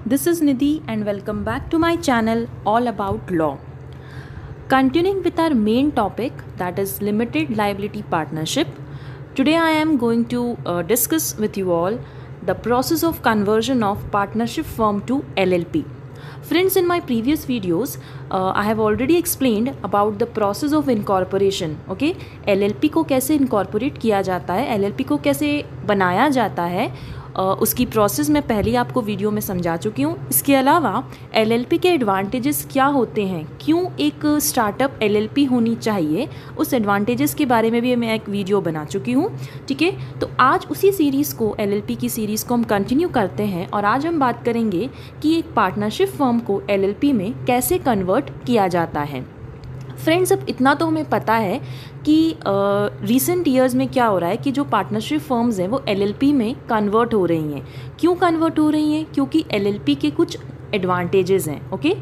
This is Nidhi and welcome back to my channel all about law. Continuing with our main topic, that is limited liability partnership. Today I am going to discuss with you all the process of conversion of partnership firm to LLP. Friends, in my previous videos I have already explained about the process of incorporation. Okay, LLP को कैसे incorporate किया जाता है, LLP को कैसे बनाया जाता है, उसकी प्रोसेस मैं पहले आपको वीडियो में समझा चुकी हूँ। इसके अलावा एलएलपी के एडवांटेजेस क्या होते हैं, क्यों एक स्टार्टअप एलएलपी होनी चाहिए, उस एडवांटेजेस के बारे में भी मैं एक वीडियो बना चुकी हूँ। ठीक है, तो आज उसी सीरीज़ को, एलएलपी की सीरीज़ को हम कंटिन्यू करते हैं और आज हम बात करेंगे कि एक पार्टनरशिप फर्म को एलएलपी में कैसे कन्वर्ट किया जाता है। फ्रेंड्स, अब इतना तो हमें पता है कि रिसेंट ईयर्स में क्या हो रहा है कि जो पार्टनरशिप फर्म्स हैं वो एलएलपी में कन्वर्ट हो रही हैं। क्यों कन्वर्ट हो रही हैं? क्योंकि एलएलपी के कुछ एडवांटेजेस हैं। Okay,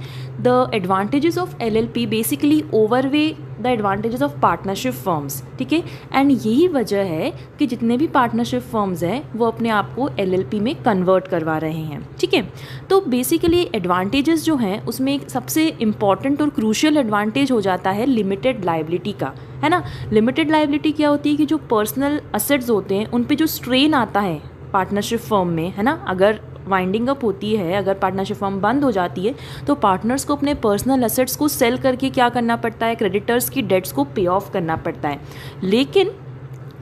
the advantages of LLP basically overweigh the advantages of partnership firms. ठीक है, एंड यही वजह है कि जितने भी पार्टनरशिप फर्म्स हैं वो अपने आप को एलएलपी में कन्वर्ट करवा रहे हैं। ठीक है, तो बेसिकली एडवांटेजेस जो हैं उसमें एक सबसे इम्पॉर्टेंट और क्रूशियल एडवांटेज हो जाता है लिमिटेड लायबिलिटी का, है ना। लिमिटेड लायबिलिटी क्या होती है कि जो पर्सनल असेट्स होते हैं उन पे जो स्ट्रेन आता है पार्टनरशिप फर्म में, है ना, अगर वाइंडिंग अप होती है, अगर पार्टनरशिप फर्म बंद हो जाती है तो पार्टनर्स को अपने पर्सनल एसेट्स को सेल करके क्या करना पड़ता है, क्रेडिटर्स की डेट्स को पे ऑफ करना पड़ता है। लेकिन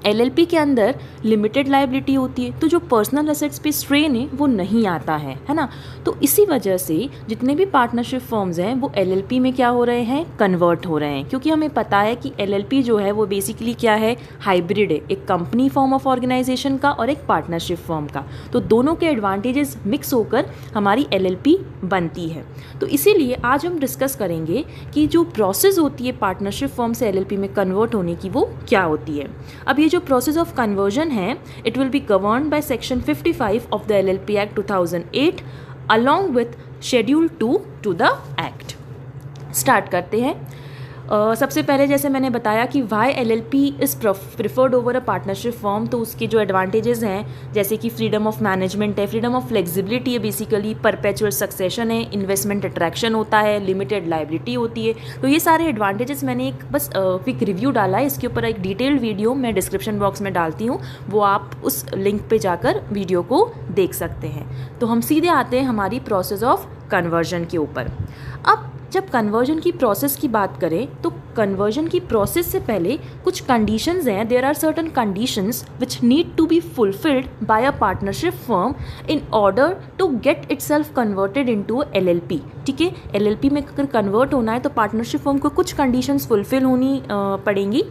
एलएलपी के अंदर लिमिटेड लायबिलिटी होती है तो जो पर्सनल एसेट्स पे स्ट्रेन है वो नहीं आता है ना। तो इसी वजह से जितने भी पार्टनरशिप फर्म्स हैं वो एलएलपी में क्या हो रहे हैं, कन्वर्ट हो रहे हैं। क्योंकि हमें पता है कि एलएलपी जो है वो बेसिकली क्या है, हाइब्रिड है, एक कंपनी फॉर्म ऑफ ऑर्गेनाइजेशन का और एक पार्टनरशिप फर्म का। तो दोनों के एडवांटेजेस मिक्स होकर हमारी एलएलपी बनती है। तो इसीलिए आज हम डिस्कस करेंगे कि जो प्रोसेस होती है पार्टनरशिप फर्म से एलएलपी में कन्वर्ट होने की वो क्या होती है। अब ये जो प्रोसेस ऑफ कन्वर्जन है, it will be governed by section 55 of the LLP act 2008 along with schedule 2 to the act. Start करते हैं। सबसे पहले जैसे मैंने बताया कि why LLP is preferred over a partnership firm, तो उसके जो एडवांटेजेस हैं जैसे कि फ्रीडम ऑफ मैनेजमेंट है, फ्रीडम ऑफ फ्लेक्सिबिलिटी है, बेसिकली परपेचुअल सक्सेशन है, इन्वेस्टमेंट अट्रैक्शन होता है, लिमिटेड लायबिलिटी होती है। तो ये सारे एडवांटेजेस मैंने एक बस क्विक रिव्यू डाला है, इसके ऊपर एक डिटेल्ड वीडियो मैं डिस्क्रिप्शन बॉक्स में डालती हूँ, वो आप उस लिंक पर जाकर वीडियो को देख सकते हैं। तो हम सीधे आते हैं हमारी प्रोसेस ऑफ कन्वर्जन के ऊपर। अब जब कन्वर्जन की प्रोसेस की बात करें तो कन्वर्जन की प्रोसेस से पहले कुछ कंडीशंस हैं। There are certain conditions which need to be fulfilled by a partnership firm in order to get itself converted into LLP. ठीक है, एलएलपी में अगर कन्वर्ट होना है तो पार्टनरशिप फर्म को कुछ कंडीशंस फुलफिल होनी पड़ेंगी,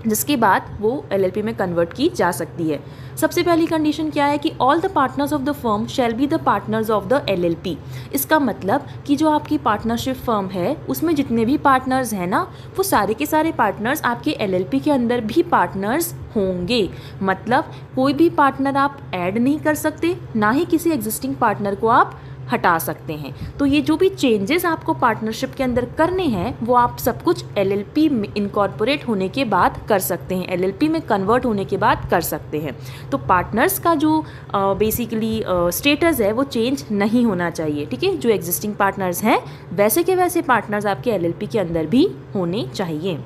जिसके बाद वो एलएलपी में कन्वर्ट की जा सकती है। सबसे पहली कंडीशन क्या है कि all the partners of the firm shall be the partners of the LLP. इसका मतलब कि जो आपकी पार्टनरशिप फर्म है उसमें जितने भी पार्टनर्स हैं ना, वो सारे के सारे पार्टनर्स आपके एलएलपी के अंदर भी पार्टनर्स होंगे। मतलब कोई भी पार्टनर आप ऐड नहीं कर सकते, ना ही किसी एग्जिस्टिंग पार्टनर को आप हटा सकते हैं। तो ये जो भी चेंजेस आपको पार्टनरशिप के अंदर करने हैं वो आप सब कुछ एलएलपी में इनकॉर्पोरेट होने के बाद कर सकते हैं, एलएलपी में कन्वर्ट होने के बाद कर सकते हैं। तो पार्टनर्स का जो बेसिकली स्टेटस है वो चेंज नहीं होना चाहिए। ठीक है, जो एग्जिस्टिंग पार्टनर्स हैं वैसे के वैसे पार्टनर्स आपके एलएलपी के अंदर भी होने चाहिए।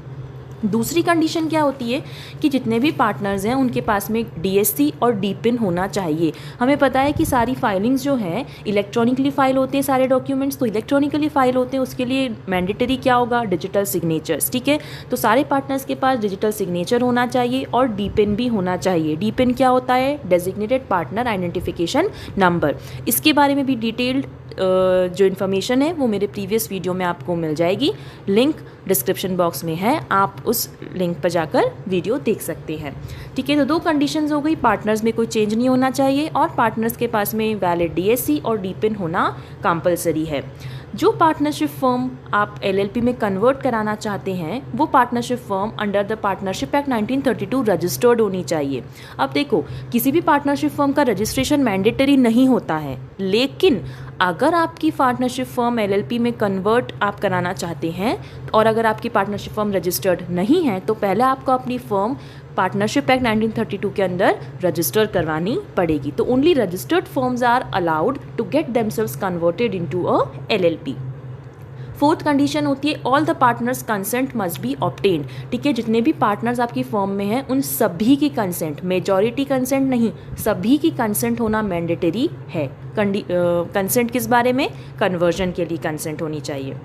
दूसरी कंडीशन क्या होती है कि जितने भी पार्टनर्स हैं उनके पास में डीएससी और डीपिन होना चाहिए। हमें पता है कि सारी फाइलिंग्स जो हैं इलेक्ट्रॉनिकली फाइल होते हैं, सारे डॉक्यूमेंट्स तो इलेक्ट्रॉनिकली फाइल होते हैं, उसके लिए मैंडेटरी क्या होगा, डिजिटल सिग्नेचर्स। ठीक है, तो सारे पार्टनर्स के पास डिजिटल सिग्नेचर होना चाहिए और डीपिन भी होना चाहिए। डीपिन क्या होता है, डेजिग्नेटेड पार्टनर आइडेंटिफिकेशन नंबर। इसके बारे में भी डिटेल्ड जो इन्फॉर्मेशन है वो मेरे प्रीवियस वीडियो में आपको मिल जाएगी, लिंक डिस्क्रिप्शन बॉक्स में है, आप उस लिंक पर जाकर वीडियो देख सकते हैं। ठीक है, तो दो कंडीशंस हो गई, पार्टनर्स में कोई चेंज नहीं होना चाहिए और पार्टनर्स के पास में वैलिड डीएससी और डीपिन होना कंपलसरी है। जो पार्टनरशिप फर्म आप एलएलपी में कन्वर्ट कराना चाहते हैं वो partnership firm under the partnership act 1932 registered होनी चाहिए। अब देखो, किसी भी पार्टनरशिप फर्म का रजिस्ट्रेशन मैंडेटरी नहीं होता है, लेकिन अगर आपकी पार्टनरशिप फर्म एलएलपी में कन्वर्ट आप कराना चाहते हैं और अगर आपकी पार्टनरशिप फर्म रजिस्टर्ड नहीं है तो पहले आपको अपनी फर्म पार्टनरशिप एक्ट 1932 के अंदर रजिस्टर करवानी पड़ेगी। तो only registered firms are allowed to get themselves converted into a LLP. Fourth condition होती है all the partners consent must be obtained. ठीक है, जितने भी पार्टनर्स आपकी फर्म में हैं उन सभी की कंसेंट, मेजॉरिटी कंसेंट नहीं, सभी की कंसेंट होना मैंडेटरी है। कंसेंट किस बारे में? कन्वर्जन के लिए कंसेंट होनी चाहिए।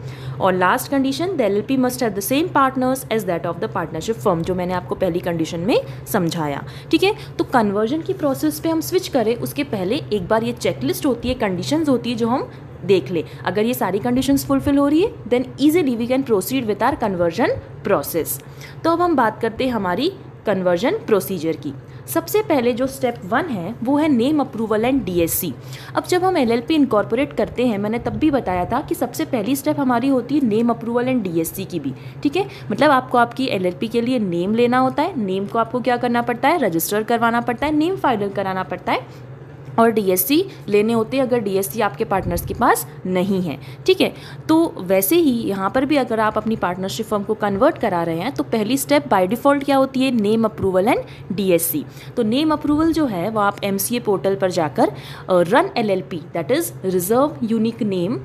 और last condition, the LLP must have the same partners as that of the partnership firm, जो मैंने आपको पहली कंडीशन में समझाया। ठीक है, तो कन्वर्जन की प्रोसेस पे हम स्विच करें उसके पहले एक बार ये चेकलिस्ट होती है, कंडीशंस होती है जो हम देख ले। अगर ये सारी कंडीशंस फुलफिल हो रही है then easily we can proceed with our conversion process. तो अब हम बात करते हैं हमारी कन्वर्जन प्रोसीजर की। सबसे पहले जो स्टेप 1 है वो है नेम अप्रूवल एंड डीएससी। अब जब हम एलएलपी इनकॉर्पोरेट करते हैं, मैंने तब भी बताया था कि सबसे पहली स्टेप हमारी होती है नेम अप्रूवल एंड डीएससी की भी। ठीक है, मतलब आपको आपकी एलएलपी के लिए नेम लेना होता है, नेम को आपको क्या करना पड़ता है? रजिस्टर करवाना पड़ता है, नेम फाइनल कराना पड़ता है और डीएससी लेने होते हैं अगर डीएससी आपके पार्टनर्स के पास नहीं है। ठीक है, तो वैसे ही यहाँ पर भी अगर आप अपनी पार्टनरशिप फर्म को कन्वर्ट करा रहे हैं तो पहली स्टेप बाय डिफ़ॉल्ट क्या होती है? Name approval and DSC. तो नेम अप्रूवल जो है वो आप एमसीए पोर्टल पर जाकर run LLP, that is reserve unique name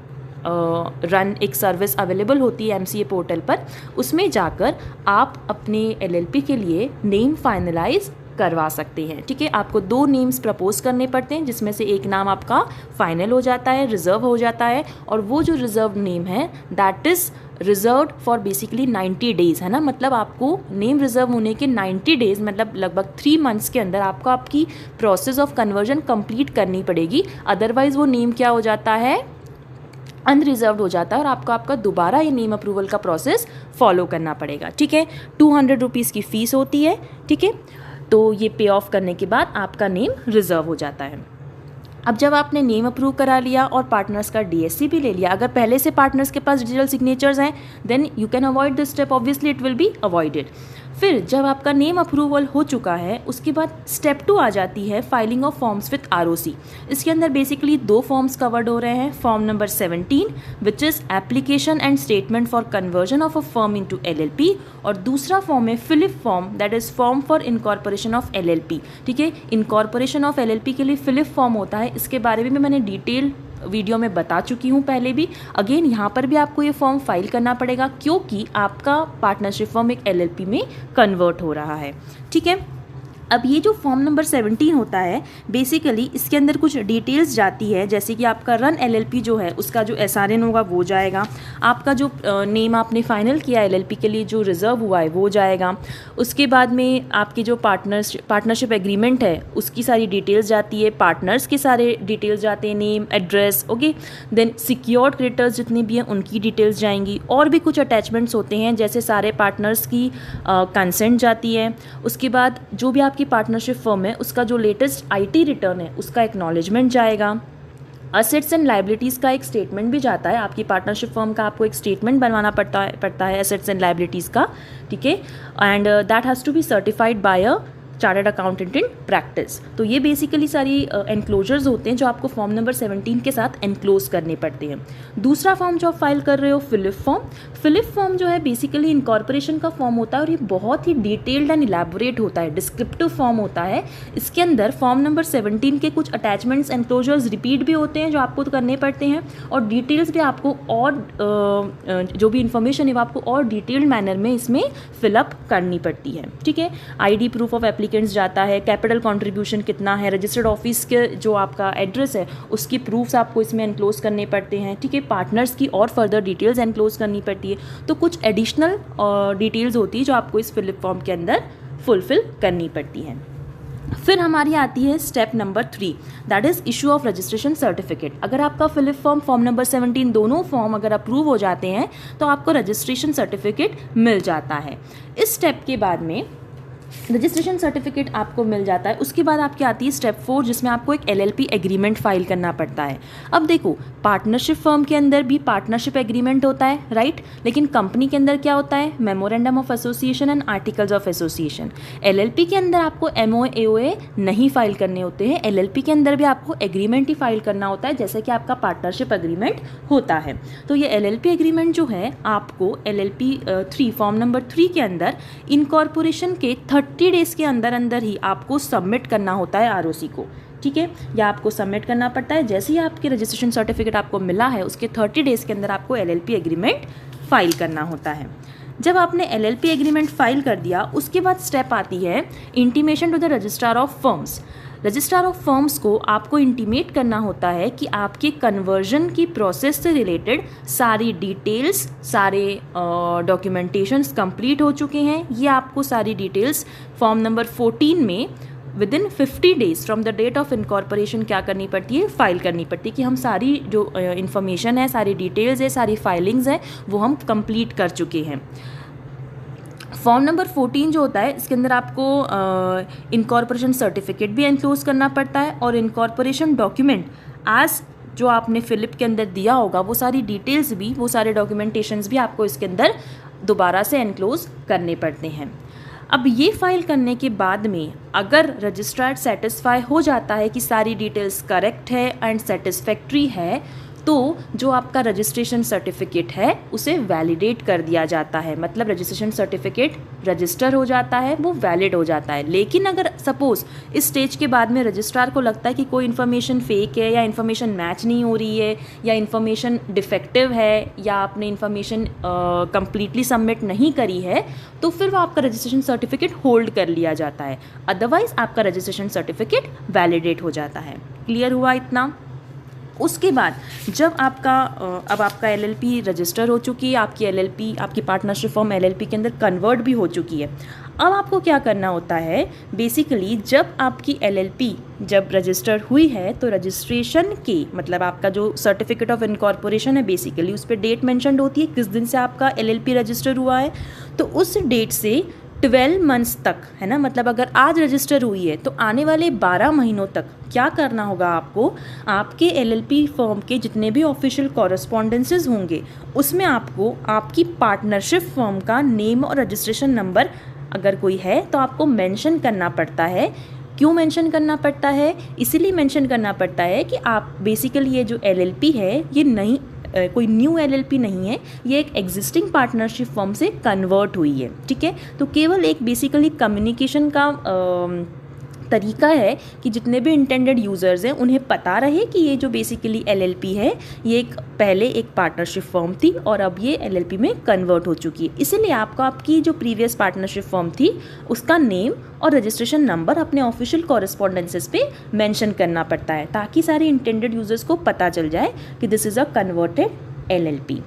run, एक सर्विस अवेलेबल होती है एमसीए पोर्टल पर, उसमें जाकर आप अपने एलएलपी के लिए नेम फाइनलाइज करवा सकते हैं। ठीक है, आपको 2 नेम्स प्रपोज करने पड़ते हैं जिसमें से एक नाम आपका फाइनल हो जाता है, रिजर्व हो जाता है, और वो जो रिजर्व नेम है that is reserved for basically 90 days, है ना। मतलब आपको नेम रिजर्व होने के 90 डेज़ मतलब लगभग 3 मंथ्स के अंदर आपको आपकी प्रोसेस ऑफ कन्वर्जन कंप्लीट करनी पड़ेगी, अदरवाइज़ वो नेम क्या हो जाता है? अनरिजर्व्ड हो जाता है और आपको आपका दोबारा ये नेम अप्रूवल का प्रोसेस फॉलो करना पड़ेगा। ठीक है, 200 रुपीज़ की फ़ीस होती है। ठीक है, तो ये पे ऑफ करने के बाद आपका नेम रिजर्व हो जाता है। अब जब आपने नेम अप्रूव करा लिया और पार्टनर्स का डीएससी भी ले लिया, अगर पहले से पार्टनर्स के पास डिजिटल सिग्नेचर्स हैं then you can avoid this step, obviously it will be avoided. फिर जब आपका नेम अप्रूवल हो चुका है उसके बाद स्टेप 2 आ जाती है filing of forms with ROC. इसके अंदर बेसिकली 2 फॉर्म्स कवर्ड हो रहे हैं। Form number 17 which is application and statement for conversion of a firm into LLP, और दूसरा फॉर्म है FiLLiP form, that is form for incorporation of LLP. ठीक है, इनकॉर्पोरेशन ऑफ एलएलपी के लिए फिलिप फॉर्म होता है, इसके बारे में मैंने डिटेल वीडियो में बता चुकी हूँ पहले भी। अगेन यहाँ पर भी आपको ये फॉर्म फाइल करना पड़ेगा क्योंकि आपका पार्टनरशिप फॉर्म एक एलएलपी में कन्वर्ट हो रहा है। ठीक है, अब ये जो फॉर्म नंबर 17 होता है बेसिकली इसके अंदर कुछ डिटेल्स जाती है, जैसे कि आपका रन एलएलपी जो है उसका जो एसआरएन होगा वो जाएगा, आपका जो नेम आपने फाइनल किया एलएलपी के लिए जो रिजर्व हुआ है वो जाएगा, उसके बाद में आपकी जो पार्टनरशिप एग्रीमेंट है उसकी सारी डिटेल्स जाती है, पार्टनर्स के सारे डिटेल्स जाते हैं, name, address, okay. Then secured creditors जितने भी हैं उनकी डिटेल्स जाएंगी, और भी कुछ अटैचमेंट्स होते हैं जैसे सारे पार्टनर्स की कंसेंट जाती है। उसके बाद जो भी की पार्टनरशिप फर्म है उसका जो लेटेस्ट आईटी रिटर्न है उसका एक्नॉलेजमेंट जाएगा। असेट्स एंड लाइबिलिटीज़ का एक स्टेटमेंट भी जाता है, आपकी पार्टनरशिप फर्म का आपको एक स्टेटमेंट बनवाना पड़ता है एसेट्स एंड लाइबिलिटीज़ का। ठीक है, and that has to be certified by a chartered accountant in practice. तो ये बेसिकली सारी एनक्लोजर्स होते हैं जो आपको फॉर्म नंबर 17 के साथ एनक्लोज करने पड़ते हैं। दूसरा फॉर्म जो आप फाइल कर रहे हो फिलिप फॉर्म, फिलिप फॉर्म जो है बेसिकली इनकॉर्पोरेशन का फॉर्म होता है और ये बहुत ही डिटेल्ड एंड इलेबोरेट होता है, डिस्क्रिप्टिव फॉर्म होता है। इसके अंदर फॉर्म नंबर 17 के कुछ अटैचमेंट्स एनक्लोजर्स रिपीट भी होते हैं जो आपको करने पड़ते हैं, और डिटेल्स भी आपको और जो भी इंफॉर्मेशन है वो आपको और डिटेल्ड मैनर में इसमें फिलअप करनी पड़ती है। ठीक है, आईडी, प्रूफ ऑफ एप्लीकेंट्स जाता है, कैपिटल कंट्रीब्यूशन कितना है, रजिस्टर्ड ऑफिस के जो आपका एड्रेस है उसकी प्रूफ्स आपको इसमें एनक्लोज करने पड़ते हैं। ठीक है, पार्टनर्स की और फर्दर डिटेल्स एनक्लोज करनी पड़ती है। तो कुछ एडिशनल डिटेल्स होती है जो आपको इस फिलिप फॉर्म के अंदर फुलफिल करनी पड़ती है। फिर हमारी आती है step number 3, that is issue of registration certificate. अगर आपका फिलिप फॉर्म, फॉर्म नंबर 17 दोनों फॉर्म अगर अप्रूव हो जाते हैं तो आपको रजिस्ट्रेशन सर्टिफिकेट मिल जाता है। इस स्टेप के बाद में रजिस्ट्रेशन सर्टिफिकेट आपको मिल जाता है। उसके बाद आपकी आती है स्टेप 4, जिसमें आपको एक LLP एग्रीमेंट फाइल करना पड़ता है। अब देखो, पार्टनरशिप फर्म के अंदर भी पार्टनरशिप एग्रीमेंट होता है, राइट, लेकिन कंपनी के अंदर क्या होता है, memorandum of association and articles of association. LLP के अंदर आपको MOA AOA नहीं फाइल करने होते हैं, LLP के अंदर भी आपको एग्रीमेंट ही फाइल करना होता है, जैसे कि आपका पार्टनरशिप एग्रीमेंट होता है। तो ये LLP एग्रीमेंट जो है आपको LLP 3 फॉर्म नंबर 3 के अंदर इनकॉर्पोरेशन के 30 डेज़ के अंदर अंदर ही आपको सबमिट करना होता है ROC को, ठीक है, या आपको सबमिट करना पड़ता है। जैसे ही आपकी रजिस्ट्रेशन सर्टिफिकेट आपको मिला है, उसके 30 डेज़ के अंदर आपको LLP एग्रीमेंट फाइल करना होता है। जब आपने LLP एग्रीमेंट फाइल कर दिया, उसके बाद स्टेप आती है intimation to the registrar of firms. Registrar of firms को आपको इंटीमेट करना होता है कि आपके कन्वर्जन की प्रोसेस से रिलेटेड सारी डिटेल्स, सारे डॉक्यूमेंटेशंस कंप्लीट हो चुके हैं। ये आपको सारी डिटेल्स फॉर्म नंबर 14 में within 50 days from the date of incorporation क्या करनी पड़ती है, फाइल करनी पड़ती है कि हम सारी जो इन्फॉर्मेशन है, सारी डिटेल्स है, सारी फाइलिंग्स हैं, वो हम कंप्लीट कर चुके हैं। फॉर्म नंबर 14 जो होता है, इसके अंदर आपको इनकॉर्पोरेशन सर्टिफिकेट भी एनक्लोज करना पड़ता है, और इनकॉर्पोरेशन डॉक्यूमेंट आज जो आपने फिलिप के अंदर दिया होगा, वो सारी डिटेल्स भी, वो सारे डॉक्यूमेंटेशंस भी आपको इसके अंदर दोबारा से एनक्लोज करने पड़ते हैं। अब ये फाइल करने के बाद में अगर रजिस्ट्रार सेटिस्फाई हो जाता है कि सारी डिटेल्स करेक्ट है एंड सेटिस्फैक्ट्री है, तो जो आपका रजिस्ट्रेशन सर्टिफिकेट है उसे वैलिडेट कर दिया जाता है। मतलब रजिस्ट्रेशन सर्टिफिकेट रजिस्टर हो जाता है, वो वैलिड हो जाता है। लेकिन अगर सपोज इस स्टेज के बाद में रजिस्ट्रार को लगता है कि कोई इन्फॉर्मेशन फेक है, या इन्फॉर्मेशन मैच नहीं हो रही है, या इन्फॉर्मेशन डिफेक्टिव है, या आपने इन्फॉर्मेशन कंप्लीटली सबमिट नहीं करी है, तो फिर वो आपका रजिस्ट्रेशन सर्टिफिकेट होल्ड कर लिया जाता है। अदरवाइज आपका रजिस्ट्रेशन सर्टिफिकेट वैलिडेट हो जाता है। क्लियर हुआ इतना? उसके बाद जब आपका अब आपका LLP रजिस्टर हो चुकी है, आपकी LLP, आपकी पार्टनरशिप फॉर्म LLP के अंदर कन्वर्ट भी हो चुकी है। अब आपको क्या करना होता है, बेसिकली जब आपकी LLP जब रजिस्टर हुई है, तो रजिस्ट्रेशन के मतलब आपका जो सर्टिफिकेट ऑफ इनकॉर्पोरेशन है, बेसिकली उस पर डेट मेंशन्ड होती है किस दिन से आपका LLP रजिस्टर हुआ है। तो उस डेट से 12 मंथ्स तक, है ना, मतलब अगर आज रजिस्टर हुई है तो आने वाले 12 महीनों तक क्या करना होगा आपको, आपके LLP फर्म के जितने भी ऑफिशियल कॉरेस्पॉन्डेंसेस होंगे, उसमें आपको आपकी पार्टनरशिप फर्म का नेम और रजिस्ट्रेशन नंबर अगर कोई है तो आपको मेंशन करना पड़ता है। क्यों मेंशन करना पड़ता है? इसीलिए मेंशन करना पड़ता है कि आप बेसिकली ये जो LLP है, ये नहीं कोई न्यू LLP नहीं है, ये एक एग्जिस्टिंग पार्टनरशिप फर्म से कन्वर्ट हुई है, ठीक है। तो केवल एक बेसिकली कम्युनिकेशन का तरीका है कि जितने भी इंटेंडेड यूज़र्स हैं उन्हें पता रहे कि ये जो बेसिकली LLP है, ये एक पहले एक पार्टनरशिप फर्म थी और अब ये LLP में कन्वर्ट हो चुकी है। इसीलिए आपको आपकी जो प्रीवियस पार्टनरशिप फर्म थी उसका नेम और रजिस्ट्रेशन नंबर अपने ऑफिशियल कॉरेस्पॉन्डेंसेस पे मेंशन करना पड़ता है, ताकि सारे इंटेंडेड यूज़र्स को पता चल जाए कि this is a converted LLP।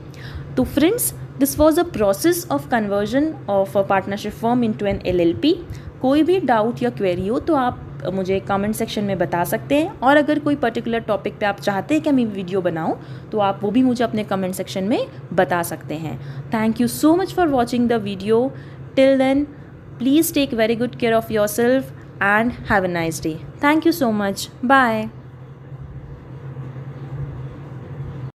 तो friends, this was a process of conversion of a partnership firm into an LLP। कोई भी डाउट या क्वेरी हो तो आप मुझे कमेंट सेक्शन में बता सकते हैं, और अगर कोई पर्टिकुलर टॉपिक पे आप चाहते हैं कि मैं वीडियो बनाऊं तो आप वो भी मुझे अपने कमेंट सेक्शन में बता सकते हैं। Thank you so much for watching the video. Till then, please take very good care of your self and have a nice day. Thank you so much. Bye.